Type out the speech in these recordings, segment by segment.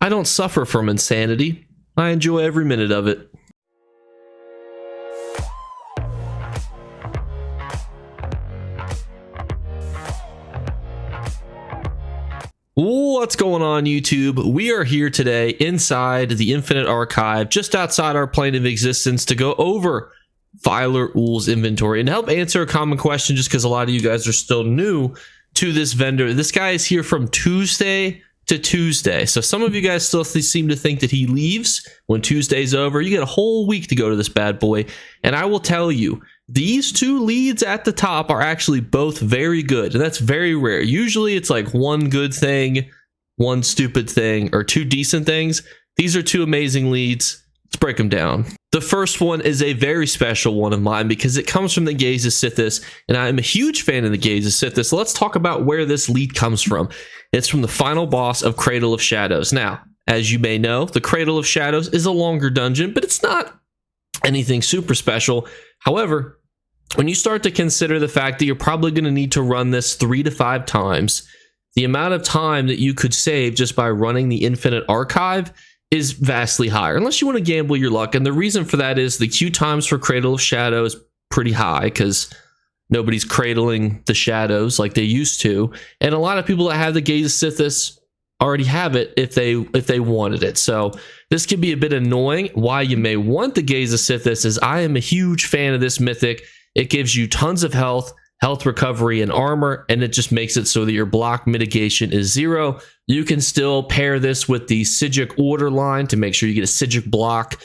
I don't suffer from insanity. I enjoy every minute of it. What's going on, YouTube? We are here today inside the Infinite Archive, just outside our plane of existence, to go over Filer Ull's inventory and help answer a common question, just because a lot of you guys are still new to this vendor. This guy is here from Tuesday to Tuesday, so some of you guys still seem to think that he leaves when Tuesday's over. You get a whole week to go to this bad boy, and I will tell you, these two leads at the top are actually both very good, and that's very rare. Usually it's like one good thing, one stupid thing, or two decent things. These are two amazing leads. Let's break them down. The first one is a very special one of mine because it comes from the Gaze of Sithis, and I'm a huge fan of the Gaze of Sithis. So let's talk about where this lead comes from. It's from the final boss of Cradle of Shadows. Now, as you may know, the Cradle of Shadows is a longer dungeon, but it's not anything super special. However, when you start to consider the fact that you're probably going to need to run this 3 to 5 times, the amount of time that you could save just by running the Infinite Archive is vastly higher, unless you want to gamble your luck. And the reason for that is the queue times for Cradle of Shadows pretty high because nobody's cradling the shadows like they used to, and a lot of people that have the Gaze of Sithis already have it if they wanted it. So this can be a bit annoying. Why you may want the Gaze of Sithis is I am a huge fan of this mythic. It gives you tons of health recovery, and armor, and it just makes it so that your block mitigation is 0. You can still pair this with the Psijic order line to make sure you get a Psijic block.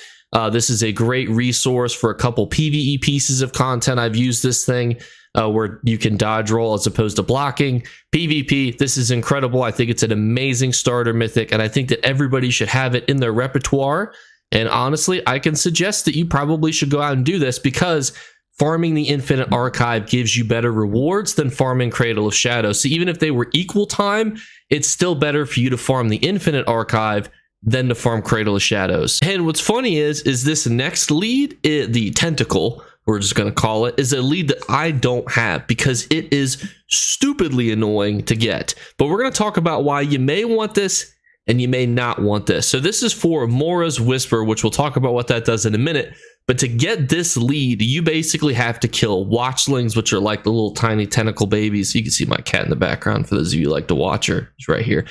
This is a great resource for a couple PvE pieces of content. I've used this thing where you can dodge roll as opposed to blocking. PvP, this is incredible. I think it's an amazing starter mythic, and I think that everybody should have it in their repertoire. And honestly, I can suggest that you probably should go out and do this because farming the Infinite Archive gives you better rewards than farming Cradle of Shadows. So even if they were equal time, it's still better for you to farm the Infinite Archive than to farm Cradle of Shadows. And what's funny is this next lead, the Tentacle, we're just going to call it, is a lead that I don't have because it is stupidly annoying to get. But we're going to talk about why you may want this and you may not want this. So this is for Mora's Whisper, which we'll talk about what that does in a minute. But to get this lead, you basically have to kill watchlings, which are like the little tiny tentacle babies. You can see my cat in the background for those of you who like to watch her. It's right here.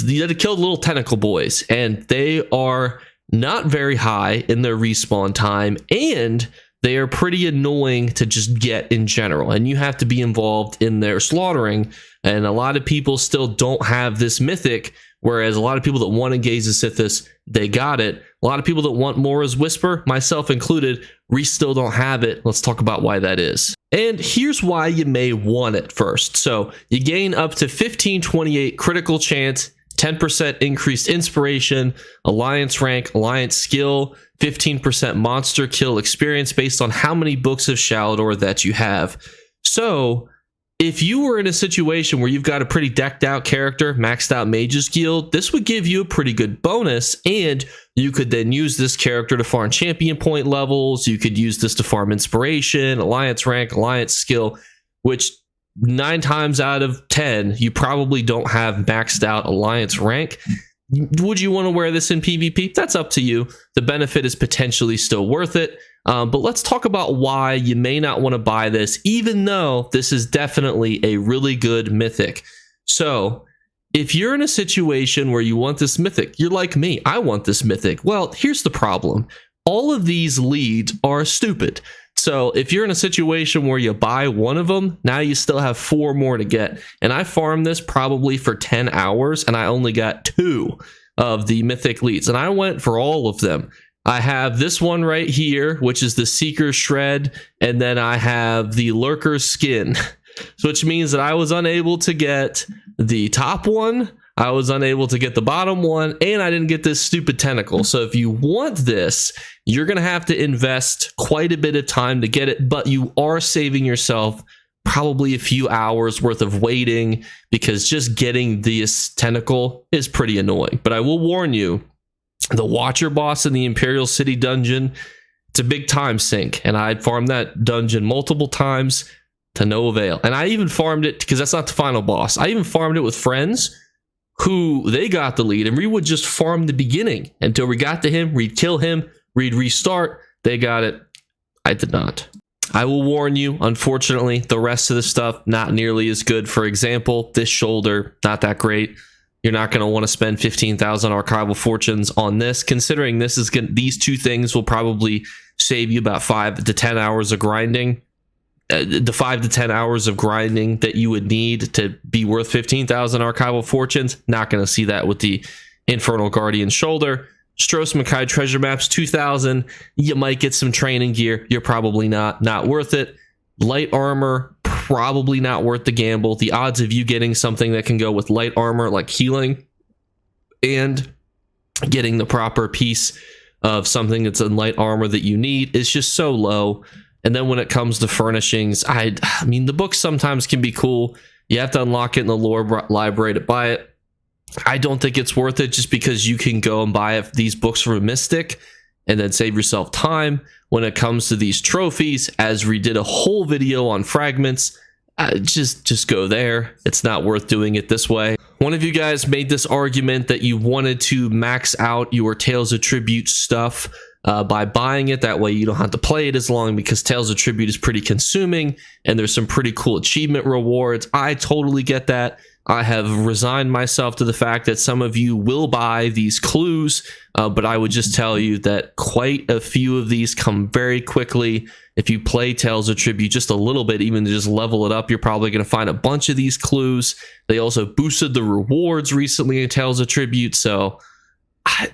You have to kill the little tentacle boys, and they are not very high in their respawn time, and they are pretty annoying to just get in general, and you have to be involved in their slaughtering. And a lot of people still don't have this mythic, whereas a lot of people that want to Gaze of Sithis, they got it. A lot of people that want Mora's Whisper, myself included, we still don't have it. Let's talk about why that is. And here's why you may want it first. So you gain up to 1528 critical chance, 10% increased inspiration, alliance rank, alliance skill, 15% monster kill experience based on how many books of Shalador that you have. So if you were in a situation where you've got a pretty decked out character, maxed out Mages Guild, this would give you a pretty good bonus, and you could then use this character to farm champion point levels. You could use this to farm inspiration, alliance rank, alliance skill, which 9 times out of 10, you probably don't have maxed out alliance rank. Would you want to wear this in PvP? That's up to you. The benefit is potentially still worth it. But let's talk about why you may not want to buy this, even though this is definitely a really good mythic. So if you're in a situation where you want this mythic, you're like me, I want this mythic. Well, here's the problem. All of these leads are stupid. So if you're in a situation where you buy one of them, now you still have 4 more to get. And I farmed this probably for 10 hours, and I only got 2 of the mythic leads. And I went for all of them. I have this one right here, which is the Seeker Shred, and then I have the Lurker's Skin, which means that I was unable to get the top one, I was unable to get the bottom one, and I didn't get this stupid tentacle. So if you want this, you're going to have to invest quite a bit of time to get it, but you are saving yourself probably a few hours worth of waiting because just getting this tentacle is pretty annoying. But I will warn you, the Watcher boss in the Imperial City dungeon, it's a big time sink, and I farmed that dungeon multiple times to no avail. And I even farmed it, because that's not the final boss, I even farmed it with friends who they got the lead, and we would just farm the beginning until we got to him. We'd kill him, we'd restart. They got it. I did not. I will warn you, unfortunately, the rest of the stuff, not nearly as good. For example, this shoulder, not that great. You're not going to want to spend 15,000 archival fortunes on this, considering this is these two things will probably save you about 5 to 10 hours of grinding. The 5 to 10 hours of grinding that you would need to be worth 15,000 archival fortunes, not going to see that with the Infernal Guardian shoulder. Stros Makai treasure maps, 2,000. You might get some training gear. You're probably not worth it. Light armor, probably not worth the gamble. The odds of you getting something that can go with light armor, like healing, and getting the proper piece of something that's in light armor that you need is just so low. And then when it comes to furnishings, I mean, the books sometimes can be cool. You have to unlock it in the lore library to buy it. I don't think it's worth it just because you can go and buy these books from a Mystic and then save yourself time. When it comes to these trophies, as we did a whole video on fragments, just go there. It's not worth doing it this way. One of you guys made this argument that you wanted to max out your Tales of Tribute stuff by buying it. That way you don't have to play it as long, because Tales of Tribute is pretty consuming and there's some pretty cool achievement rewards. I totally get that. I have resigned myself to the fact that some of you will buy these clues, but I would just tell you that quite a few of these come very quickly. If you play Tales of Tribute just a little bit, even to just level it up, you're probably going to find a bunch of these clues. They also boosted the rewards recently in Tales of Tribute, so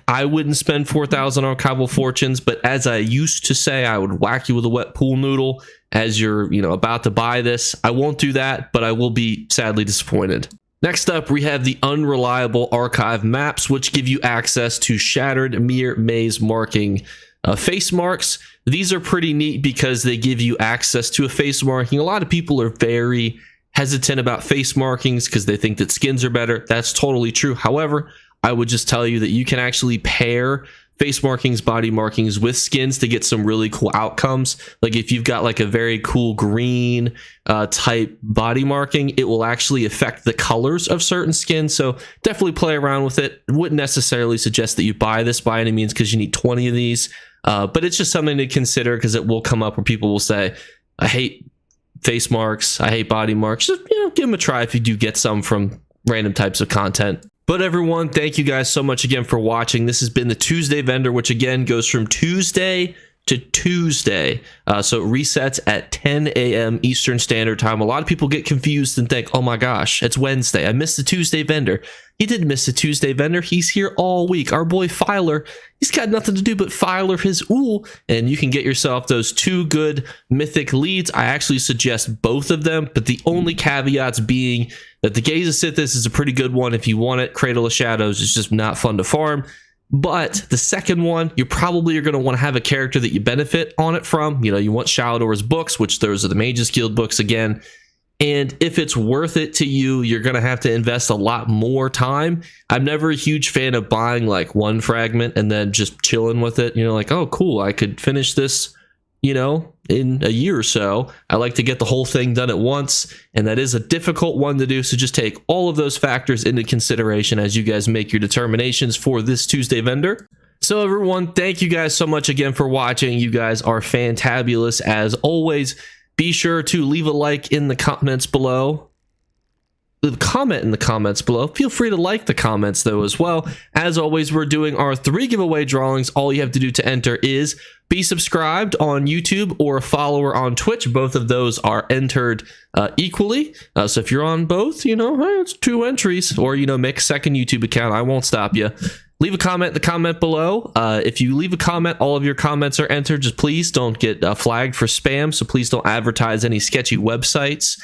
I wouldn't spend 4,000 archival fortunes, but as I used to say, I would whack you with a wet pool noodle as you're about to buy this. I won't do that, but I will be sadly disappointed. Next up, we have the unreliable archive maps, which give you access to shattered mirror maze marking face marks. These are pretty neat because they give you access to a face marking. A lot of people are very hesitant about face markings because they think that skins are better. That's totally true. However, I would just tell you that you can actually pair face markings, body markings with skins to get some really cool outcomes. Like if you've got like a very cool green type body marking, it will actually affect the colors of certain skins. So definitely play around with it. Wouldn't necessarily suggest that you buy this by any means because you need 20 of these. But it's just something to consider because it will come up where people will say, I hate face marks, I hate body marks. Just, give them a try if you do get some from random types of content. But everyone, thank you guys so much again for watching. This has been the Tuesday vendor, which again goes from Tuesday to Tuesday. So it resets at 10 a.m. Eastern Standard Time. A lot of people get confused and think, oh my gosh, it's Wednesday. I missed the Tuesday vendor. He didn't miss the Tuesday vendor. He's here all week. Our boy Filer, he's got nothing to do but Filer his ool, and you can get yourself those 2 good mythic leads. I actually suggest both of them, but the only caveats being that the Gaze of Sithis is a pretty good one if you want it. Cradle of Shadows is just not fun to farm. But the second one, you probably are going to want to have a character that you benefit on it from. You want Shalador's books, which those are the Mage's Guild books again. And if it's worth it to you, you're going to have to invest a lot more time. I'm never a huge fan of buying like one fragment and then just chilling with it. Like, oh, cool, I could finish this, in a year or so. I like to get the whole thing done at once, and that is a difficult one to do. So just take all of those factors into consideration as you guys make your determinations for this Tuesday vendor. So everyone, thank you guys so much again for watching. You guys are fantabulous as always. Be sure to leave a like in the comments below. Leave a comment in the comments below. Feel free to like the comments though as well. As always, we're doing our 3 giveaway drawings. All you have to do to enter is be subscribed on YouTube or a follower on Twitch. Both of those are entered equally. So if you're on both, hey, it's 2 entries. Or, make a second YouTube account. I won't stop you. Leave a comment in the comment below. If you leave a comment, all of your comments are entered. Just please don't get flagged for spam. So please don't advertise any sketchy websites.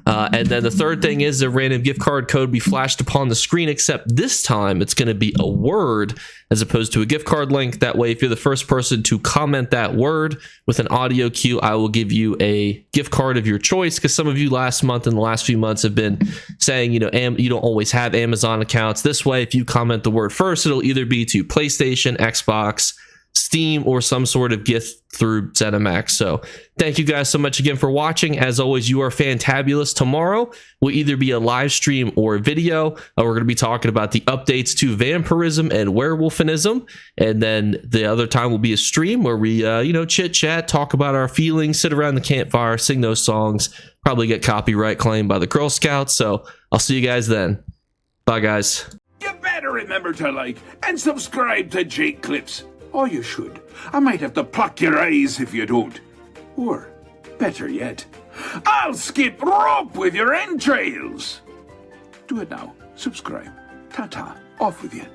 And then the third thing is a random gift card code be flashed upon the screen, except this time it's going to be a word as opposed to a gift card link. That way, if you're the first person to comment that word with an audio cue, I will give you a gift card of your choice, because some of you last month and the last few months have been saying, you don't always have Amazon accounts. This way, if you comment the word first, it'll either be to PlayStation, Xbox, Steam or some sort of gift through ZeniMax. So thank you guys so much again for watching. As always, you are fantabulous. Tomorrow will either be a live stream or a video. We're going to be talking about the updates to vampirism and werewolfinism, and then the other time will be a stream where we chit chat, talk about our feelings, sit around the campfire, sing those songs, probably get copyright claimed by the Girl Scouts. So I'll see you guys then. Bye guys. You better remember to like and subscribe to Jakeclips. Or you should. I might have to pluck your eyes if you don't. Or, better yet, I'll skip rope with your entrails. Do it now. Subscribe. Ta-ta. Off with you.